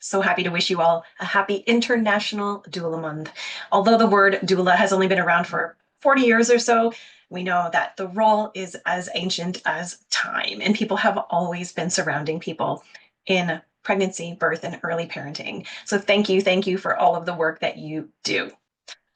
So happy to wish you all a happy International Doula Month. Although the word doula has only been around for 40 years or so, we know that the role is as ancient as time, and people have always been surrounding people in pregnancy, birth, and early parenting. So thank you for all of the work that you do.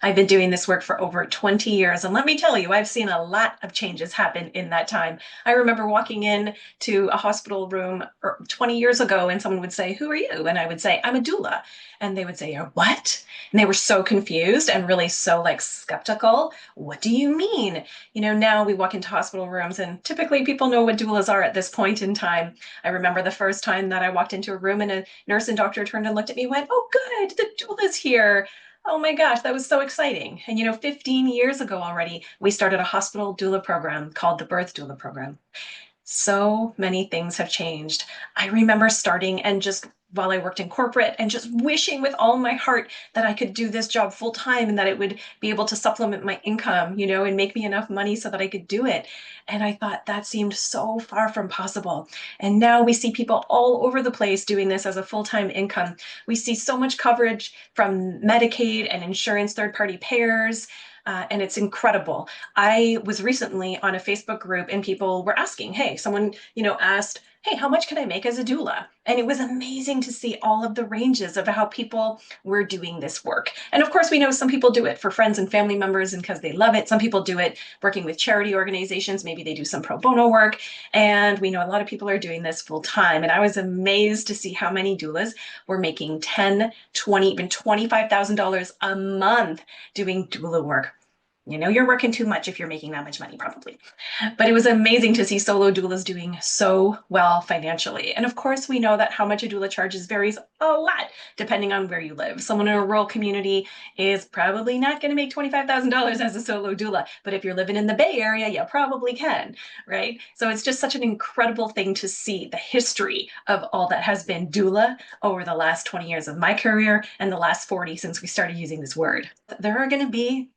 I've been doing this work for over 20 years, and let me tell you, I've seen a lot of changes happen in that time. I remember walking in to a hospital room 20 years ago, and someone would say, "Who are you?" And I would say, "I'm a doula." And they would say, "You're what?" And they were so confused and really so skeptical. "What do you mean?" Now we walk into hospital rooms, and typically people know what doulas are at this point in time. I remember the first time that I walked into a room and a nurse and doctor turned and looked at me and went, "Oh, good, the doula's here." Oh my gosh, that was so exciting. And 15 years ago already, we started a hospital doula program called the Birth Doula Program. So many things have changed. I remember starting and just while I worked in corporate and just wishing with all my heart that I could do this job full time and that it would be able to supplement my income, and make me enough money so that I could do it. And I thought that seemed so far from possible. And now we see people all over the place doing this as a full-time income. We see so much coverage from Medicaid and insurance third-party payers. And it's incredible. I was recently on a Facebook group and people were asking, hey, someone, asked, hey, how much can I make as a doula? And it was amazing to see all of the ranges of how people were doing this work. And of course, we know some people do it for friends and family members and because they love it. Some people do it working with charity organizations. Maybe they do some pro bono work. And we know a lot of people are doing this full time. And I was amazed to see how many doulas were making $10, $20, even $25,000 a month doing doula work. You're working too much if you're making that much money, probably. But it was amazing to see solo doulas doing so well financially. And of course, we know that how much a doula charges varies a lot depending on where you live. Someone in a rural community is probably not going to make $25,000 as a solo doula. But if you're living in the Bay Area, you probably can, right? So it's just such an incredible thing to see the history of all that has been doula over the last 20 years of my career and the last 40 since we started using this word. There are going to be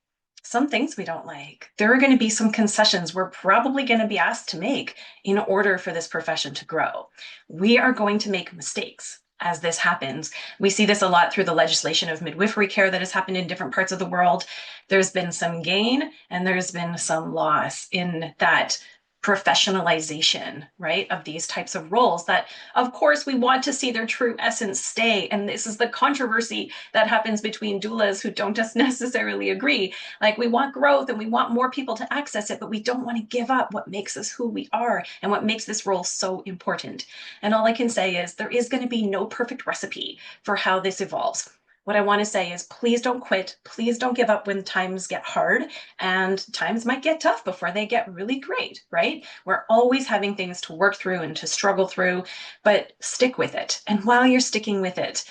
some things we don't like. There are going to be some concessions we're probably going to be asked to make in order for this profession to grow. We are going to make mistakes as this happens. We see this a lot through the legislation of midwifery care that has happened in different parts of the world. There's been some gain and there's been some loss in that professionalization, right, of these types of roles that, of course, we want to see their true essence stay. And this is the controversy that happens between doulas who don't just necessarily agree. Like, we want growth and we want more people to access it, but we don't want to give up what makes us who we are and what makes this role so important. And all I can say is there is going to be no perfect recipe for how this evolves. What I want to say is please don't quit. Please don't give up when times get hard, and times might get tough before they get really great, right? We're always having things to work through and to struggle through, but stick with it. And while you're sticking with it,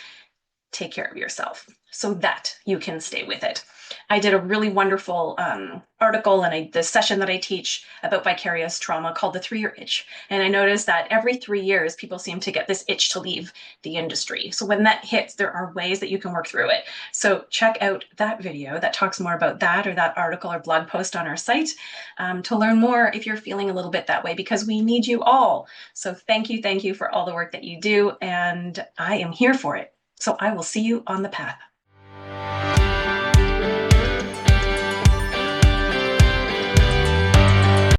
take care of yourself so that you can stay with it. I did a really wonderful article and the session that I teach about vicarious trauma called the 3-year itch. And I noticed that every 3 years, people seem to get this itch to leave the industry. So when that hits, there are ways that you can work through it. So check out that video that talks more about that, or that article or blog post on our site to learn more if you're feeling a little bit that way, because we need you all. So thank you for all the work that you do. And I am here for it. So I will see you on the path.